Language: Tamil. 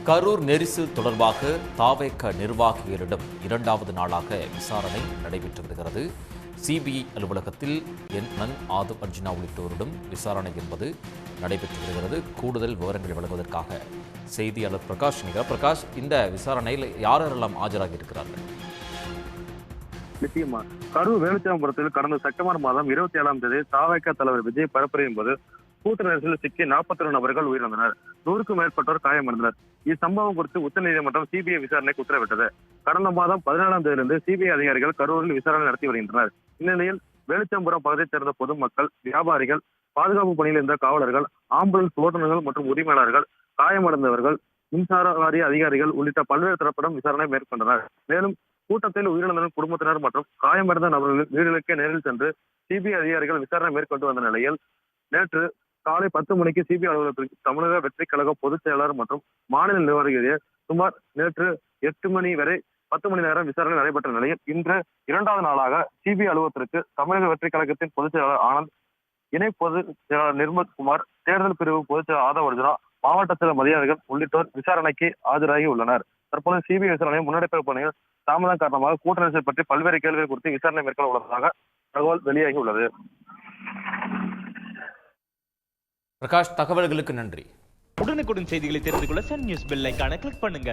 கரூர் நெரிசல் தொடர்பாக தாவேக நிர்வாகிகளிடம் இரண்டாவது நாளாக விசாரணை நடைபெற்று வருகிறது. சிபிஐ அலுவலகத்தில் என் ஆதவ் அர்ஜுனா உள்ளிட்டோரிடம் விசாரணை என்பது நடைபெற்று வருகிறது. கூடுதல் விவரங்களை வழங்குவதற்காக செய்தியாளர் பிரகாஷ் பிரகாஷ், இந்த விசாரணையில் யாரெல்லாம் ஆஜராகி இருக்கிறார்கள்? நிச்சயமா கரூர் வேலுச்சாமிபுரத்தில் கடந்த செப்டம்பர் மாதம் 27ஆம் தேதி தாவேக தலைவர் விஜய் பரப்புரையும் போது கூட்ட நெரிசலில் சிக்கி 42 நபர்கள் உயிரிழந்தனர். 100க்கும் மேற்பட்டோர் காயமடைந்தனர். இச்சம்பவம் குறித்து உச்சநீதிமன்றம் சிபிஐ விசாரணைக்கு உத்தரவிட்டது. கடந்த மாதம் 17ஆம் தேதியிலிருந்து சிபிஐ அதிகாரிகள் கரூரில் விசாரணை நடத்தி வருகின்றனர். இந்நிலையில் வேலுச்சாமிபுரம் பகுதியைச் சேர்ந்த பொதுமக்கள், வியாபாரிகள், பாதுகாப்பு பணியில் இருந்த காவலர்கள், ஆம்புலன்ஸ் ஓட்டுநர்கள் மற்றும் உரிமையாளர்கள், காயமடைந்தவர்கள், மின்சார வாரிய அதிகாரிகள் உள்ளிட்ட பல்வேறு தரப்பிடம் விசாரணை மேற்கொண்டனர். மேலும் கூட்டத்தில் உயிரிழந்தவரின் குடும்பத்தினர் மற்றும் காயமடைந்த நபர்களின் வீடுகளுக்கே நேரில் சென்று சிபிஐ அதிகாரிகள் விசாரணை மேற்கொண்டு வந்த நிலையில் நேற்று காலை 10 மணிக்கு சிபிஐ அலுவலகத்திற்கு தமிழக வெற்றிக் கழக பொதுச் செயலாளர் மற்றும் மாநில நிர்வாகிகளிடையே சுமார் நேற்று 8 மணி வரை 10 மணி நேரம் விசாரணை நடைபெற்ற நிலையில் இன்று இரண்டாவது நாளாக சிபிஐ அலுவலகத்திற்கு தமிழக வெற்றிக் கழகத்தின் பொதுச் செயலாளர் ஆனந்த், இணை பொதுச் செயலாளர் நிர்மல்குமார், தேர்தல் பிரிவு பொதுச் செயலாளர் ஆதவ் அர்ஜுனா, மாவட்ட செயலர் மதியாளர்கள் உள்ளிட்டோர் விசாரணைக்கு ஆஜராகி உள்ளனர். தற்போது சிபிஐ விசாரணை முன்னெடுப்பு பணியில் தாமதம் காரணமாக கூட்ட நெரிசல் பற்றி பல்வேறு கேள்விகள் குறித்து விசாரணை மேற்கொள்ள உள்ளதாக தகவல் வெளியாகி உள்ளது. பிரகாஷ், தகவல்களுக்கு நன்றி. உடனுக்குடன் செய்திகளை தெரிந்து கொள்ள சன் நியூஸ் பெல் ஐகானை கிளிக் பண்ணுங்க.